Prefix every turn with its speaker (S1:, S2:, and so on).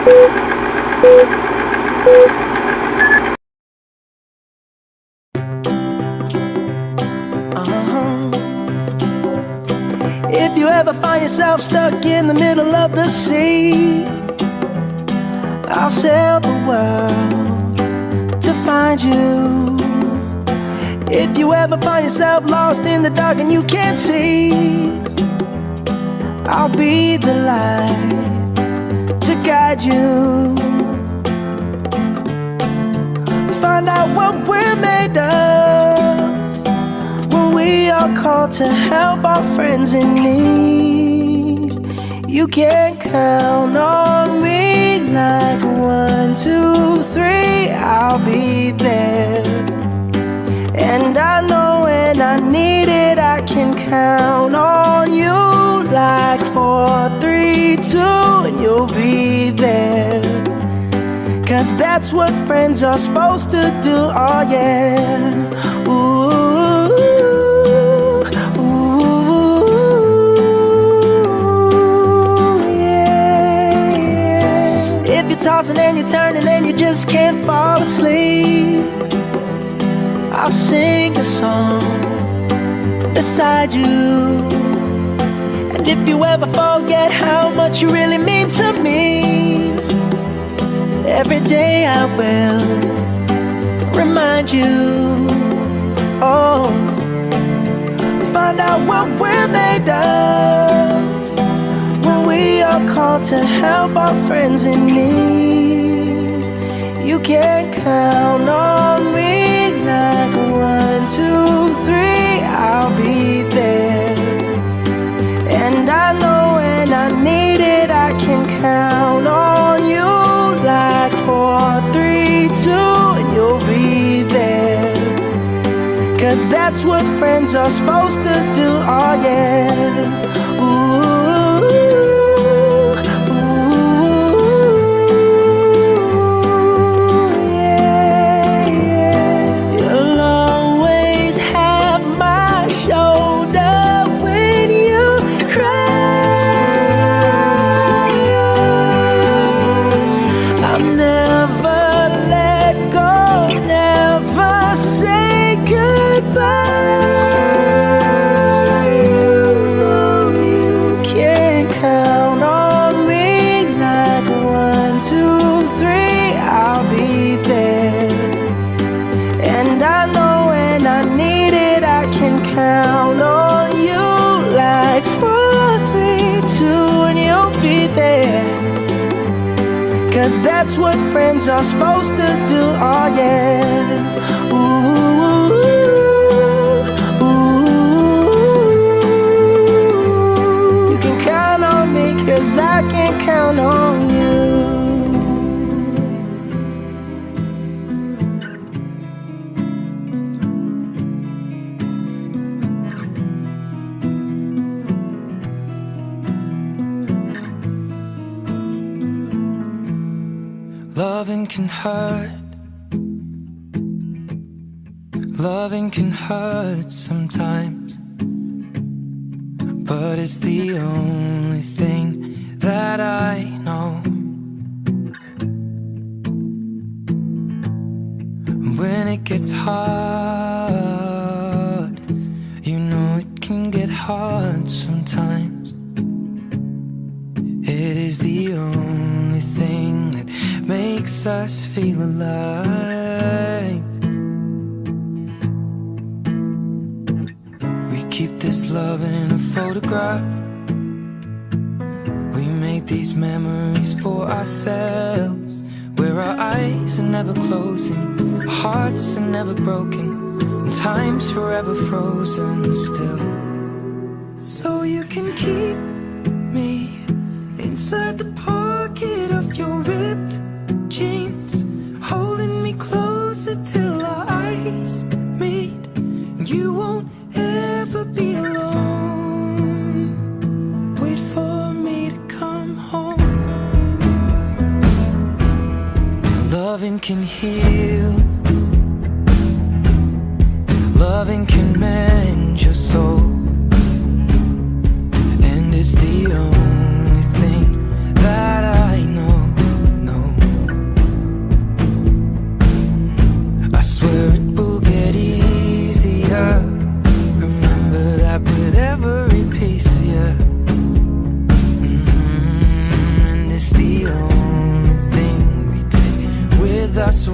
S1: If you ever find yourself stuck in the middle of the sea, I'll sail the world to find you. If you ever find yourself lost in the dark and you can't see, I'll be the light to guide you. Find out what we're made of when we are called to help our friends in need. You can count on me like 1, 2, 3, I'll be there. And I know when I need it, I can count on you like 4, 3, 2, and you'll be there. 'Cause that's what friends are supposed to do, oh yeah. Ooh, ooh, yeah, yeah. If you're tossing and you're turning and you just can't fall asleep, I'll sing a song beside you. And if you ever forget how much you really mean to me, every day I will remind you. Oh, find out what we're made of when we are called to help our friends in need. You can count on me like 1, 2, 3, I'll be there. And I know when I need it, I can count on you like 4, 3, 2, and you'll be there. 'Cause that's what friends are supposed to do, oh yeah. Ooh, ooh, yeah, yeah. You'll always have my shoulder when you cry. I'll never let go, never say goodbye. You know you can count on me like 1, 2, 3, I'll be there. And I know when I need it, I can count on you like 4, 3, 2, and you'll be there. 'Cause that's what friends are supposed to do, oh yeah. Ooh, ooh, you can count on me 'cause I can count on you.
S2: Loving can hurt. Loving can hurt sometimes, but it's the only thing that I know. When it gets hard, you know it can get hard sometimes. It is the only thing that makes us feel alive. We keep this love in a photograph. We made these memories for ourselves, where our eyes are never closing, our hearts are never broken, and time's forever frozen still. So you can keep me inside the pocket of your ripped jeans, holding me closer till our eyes meet. You won't ever be alone. Wait for me to come home. Loving can heal. Loving can mend your soul. And it's the only thing that I know only thing we take with us.